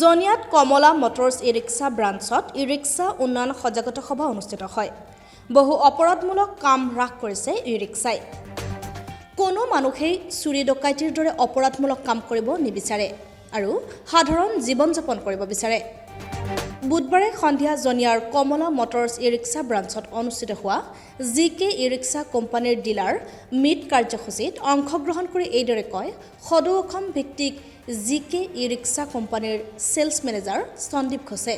জনিয়াত কমলা Motors e-rickshaw ব্ৰাঞ্চত e-rickshaw উন্নয়ন সজাগতা সভা অনুষ্ঠিত হয়। বহু অপৰাধমূলক কাম হ্ৰাস কৰিছে ই-ৰিক্সাই। কোনো মানুহেই চুৰি ডকাইতিৰ দৰে অপৰাধমূলক কাম কৰিব নিবিচাৰে আৰু সাধাৰণ জীৱন যাপন কৰিব বিচাৰে। বুধবাৰে সন্ধিয়া জনিয়াৰ কমলা মটৰ্ছ ই-ৰিক্সা ব্ৰাঞ্চত অনুষ্ঠিত হোৱা জিকে ই-ৰিক্সা কোম্পানীৰ ডিলাৰ মিট কাৰ্যসূচীত অংশগ্ৰহণ কৰি এইদৰে কয় সদৌ অসম ভিত্তিক জিকে ই-ৰিক্সা কোম্পানীৰ ছেলছ মেনেজাৰ সন্দীপ ঘোষে।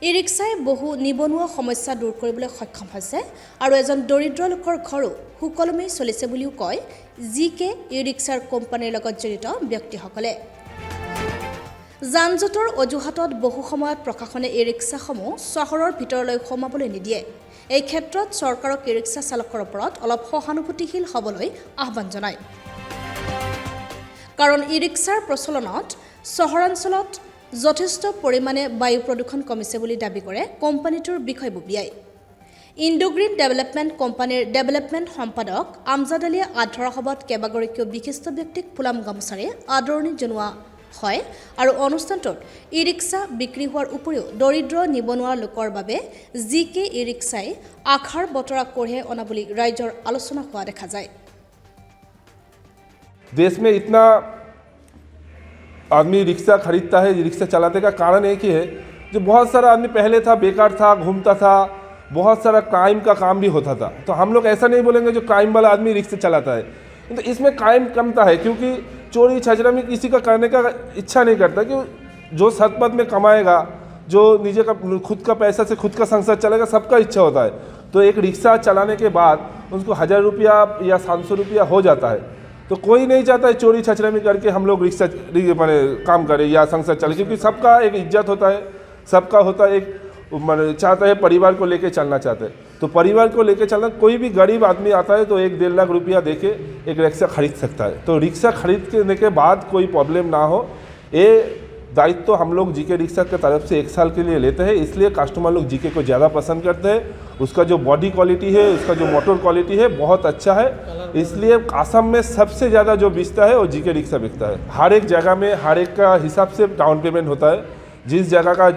ই-ৰিক্সাই বহু নিবনুৱা সমস্যা দূৰ কৰিবলৈ সক্ষম হৈছে আৰু এজন দৰিদ্ৰ লোকৰ ঘৰো সুকলমেই চলিছে বুলিও কয় জিকে ই-ৰিক্সাৰ কোম্পানীৰ লগত জড়িত ব্যক্তিসকলে। যান-জঁটৰ অজুহাতত বহু সময়ত প্ৰশাসনে ই-ৰিক্সাসমূহ চহৰৰ ভিতৰলৈ সোমাবলৈ নিদিয়ে। এই ক্ষেত্ৰত চৰকাৰক ই-ৰিক্সা চালকৰ ওপৰত অলপ সহানুভূতিশীল হ'বলৈ আহ্বান জনায়। কাৰণ ই-ৰিক্সাৰ প্ৰচলনত চহৰাঞ্চলত যথেষ্ট পৰিমাণে বায়ু প্ৰদূষণ কমিছে বুলি দাবী কৰে কোম্পানীটোৰ বিষয়ববীয়াই। ইণ্ডোগ্ৰীণ ডেভেলপমেণ্ট কোম্পানীৰ ডেভেলপমেণ্ট সম্পাদক আমজাদ আলীয়ে আধৰা সভাত কেইবাগৰাকীও বিশিষ্ট ব্যক্তিক ফুলাম গামোচাৰে আদৰণি জনোৱা হয় আৰু অনুষ্ঠানটোত ই-ৰিক্সা বিক্ৰী হোৱাৰ উপৰিও দৰিদ্ৰ নিবনুৱা লোকৰ বাবে জিকে ই-ৰিক্সাই আশাৰ বতৰা কঢ়িয়াই অনা বুলি ৰাইজৰ আলোচনা হোৱা দেখা যায়। देश में इतना आदमी रिक्शा खरीदता है, रिक्शा चलाने का कारण एक ही है जो बहुत सारा आदमी पहले था बेकार था, घूमता था, बहुत सारा क्राइम का काम भी होता था। तो हम लोग ऐसा नहीं बोलेंगे जो क्राइम वाला आदमी रिक्शा चलाता है, तो इसमें क्राइम कमता है क्योंकि चोरी छजरा में किसी का करने का इच्छा नहीं करता कि जो सतपथ में कमाएगा, जो निजे का खुद का पैसा से खुद का संसार चलेगा, सबका इच्छा होता है। तो एक रिक्शा चलाने के बाद उसको 1000 रुपया या 700 रुपया हो जाता है, तो कोई नहीं चाहता है चोरी छछरामी करके हम लोग रिक्शा मैंने काम करें या संसार चले, क्योंकि सबका एक इज्जत होता है, सबका होता है एक मैंने चाहता है परिवार को लेके चलना चाहते हैं। तो परिवार को लेके चलना, कोई भी गरीब आदमी आता है तो 1-1.5 लाख रुपया देके एक रिक्शा खरीद सकता है। तो रिक्शा खरीदने के बाद कोई प्रॉब्लम ना हो, ये दायित्व तो हम लोग जीके रिक्शा की तरफ से 1 साल के लिए लेते हैं। इसलिए कस्टमर लोग जीके को ज़्यादा पसंद करते हैं। उसका जो बॉडी क्वालिटी है, उसका जो मोटर क्वालिटी है बहुत अच्छा है, इसलिए असम में सबसे ज़्यादा जो बिकता है वो जीके रिक्शा बिकता है। हर एक जगह में हर एक का हिसाब से डाउन पेमेंट होता है। जिस जगह का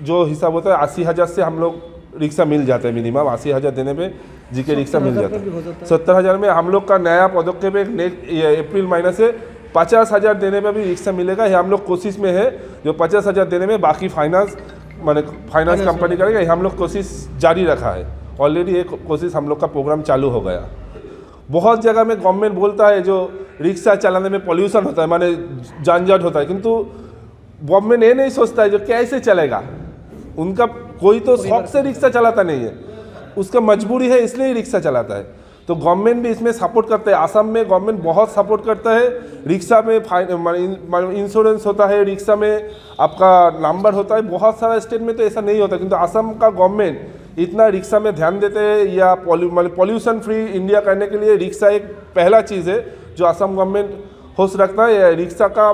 जो हिसाब होता है 80,000 से हम लोग रिक्शा मिल जाता है, मिनिमम 80,000 देने पे जीके रिक्शा मिल जाता है। 70,000 में हम लोग का नया पदक्षेप है, अप्रैल महीने से 50,000 देने पे भी रिक्शा मिलेगा। ये हम लोग कोशिश में है, जो 50,000 देने में बाकी फाइनेंस कंपनी करेगा, ये हम लोग कोशिश जारी रखा है। ऑलरेडी एक कोशिश हम लोग का प्रोग्राम चालू हो गया। बहुत जगह में गवर्नमेंट बोलता है जो रिक्शा चलाने में पॉल्यूशन होता है, माने जानजट होता है, किंतु गवर्नमेंट ये नहीं सोचता है जो कैसे चलेगा। उनका कोई तो शौक से रिक्शा चलाता नहीं है, उसका मजबूरी है इसलिए रिक्शा चलाता है। तो गवर्नमेंट भी इसमें सपोर्ट करता है। असम में गवर्नमेंट बहुत सपोर्ट करता है। रिक्शा में इंश्योरेंस होता है, रिक्शा में आपका नंबर होता है। बहुत सारा स्टेट में तो ऐसा नहीं होता, किंतु असम का गवर्नमेंट इतना रिक्शा में ध्यान देते हैं। या पॉल्यूशन फ्री इंडिया करने के लिए रिक्शा एक पहला चीज़ है जो असम गवर्नमेंट होश रखता है। रिक्शा का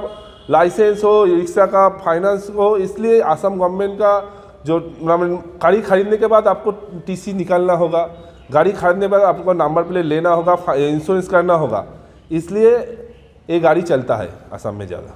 लाइसेंस हो, रिक्शा का फाइनेंस हो, इसलिए असम गवर्नमेंट का जो गाड़ी खरीदने के बाद आपको टीसी निकालना होगा, गाड़ी खरीदने के बाद आपको नंबर प्लेट लेना होगा, इंश्योरेंस करना होगा, इसलिए ये गाड़ी चलता है असम में ज़्यादा।